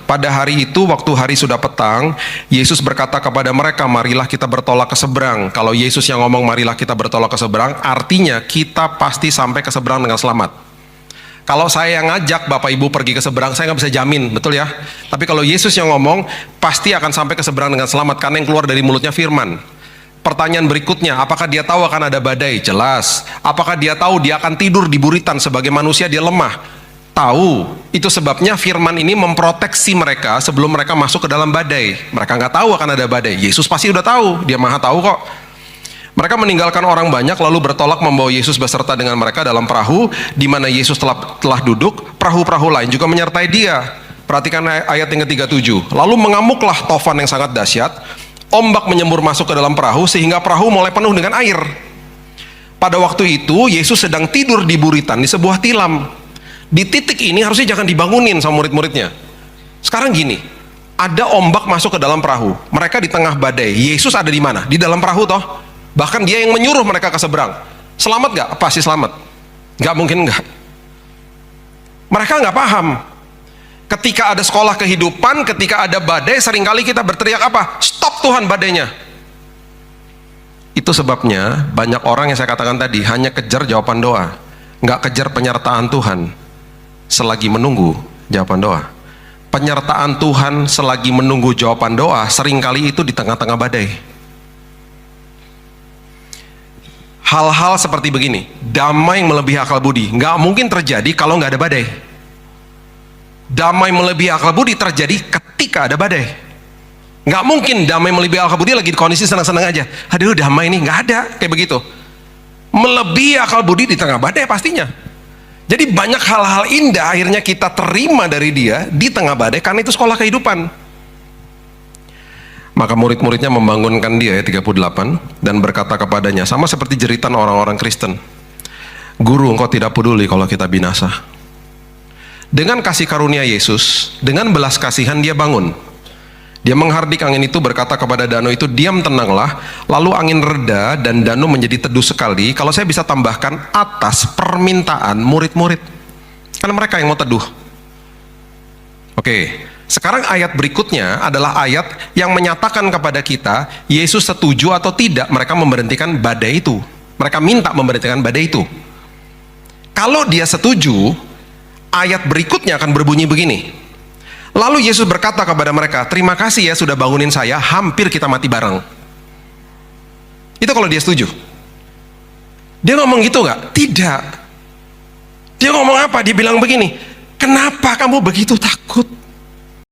Pada hari itu, waktu hari sudah petang, Yesus berkata kepada mereka, marilah kita bertolak ke seberang. Kalau Yesus yang ngomong marilah kita bertolak ke seberang, artinya kita pasti sampai ke seberang dengan selamat. Kalau saya yang ngajak Bapak Ibu pergi ke seberang, saya nggak bisa jamin, betul ya? Tapi kalau Yesus yang ngomong, pasti akan sampai ke seberang dengan selamat, karena yang keluar dari mulutnya firman. Pertanyaan berikutnya, apakah dia tahu akan ada badai? Jelas. Apakah dia tahu dia akan tidur di buritan? Sebagai manusia dia lemah. Tahu. Itu sebabnya firman ini memproteksi mereka sebelum mereka masuk ke dalam badai. Mereka nggak tahu akan ada badai. Yesus pasti udah tahu, dia maha tahu kok. Mereka meninggalkan orang banyak lalu bertolak membawa Yesus beserta dengan mereka dalam perahu, di mana Yesus telah duduk. Perahu-perahu lain juga menyertai dia. Perhatikan ayat yang ke-37. Lalu mengamuklah tofan yang sangat dahsyat. Ombak menyembur masuk ke dalam perahu sehingga perahu mulai penuh dengan air. Pada waktu itu Yesus sedang tidur di buritan di sebuah tilam. Di titik ini harusnya jangan dibangunin sama murid-muridnya. Sekarang gini, ada ombak masuk ke dalam perahu. Mereka di tengah badai. Yesus ada di mana? Di dalam perahu toh. Bahkan dia yang menyuruh mereka ke seberang. Selamat gak? Pasti selamat. Gak mungkin gak. Mereka gak paham. Ketika ada sekolah kehidupan, ketika ada badai, seringkali kita berteriak apa? Stop Tuhan badainya. Itu sebabnya banyak orang yang saya katakan tadi hanya kejar jawaban doa, gak kejar penyertaan Tuhan selagi menunggu jawaban doa. Penyertaan Tuhan selagi menunggu jawaban doa seringkali itu di tengah-tengah badai. Hal-hal seperti begini, damai yang melebihi akal budi, nggak mungkin terjadi kalau nggak ada badai. Damai melebihi akal budi terjadi ketika ada badai. Nggak mungkin damai melebihi akal budi lagi di kondisi senang-senang aja. Aduh damai ini nggak ada kayak begitu. Melebihi akal budi di tengah badai pastinya. Jadi banyak hal-hal indah akhirnya kita terima dari dia di tengah badai karena itu sekolah kehidupan. Maka murid-muridnya membangunkan dia ayat 38 dan berkata kepadanya, sama seperti jeritan orang-orang Kristen, Guru, engkau tidak peduli kalau kita binasa. Dengan kasih karunia Yesus, dengan belas kasihan dia bangun. Dia menghardik angin itu, berkata kepada danau itu, diam tenanglah. Lalu angin reda dan danau menjadi teduh sekali. Kalau saya bisa tambahkan, atas permintaan murid-murid, karena mereka yang mau teduh. Oke, sekarang ayat berikutnya adalah ayat yang menyatakan kepada kita Yesus setuju atau tidak mereka memberhentikan badai itu. Mereka minta memberhentikan badai itu. Kalau dia setuju, ayat berikutnya akan berbunyi begini. Lalu Yesus berkata kepada mereka, terima kasih ya sudah bangunin saya, hampir kita mati bareng. Itu kalau dia setuju. Dia ngomong gitu nggak? Tidak. Dia ngomong apa? Dia bilang begini, kenapa kamu begitu takut?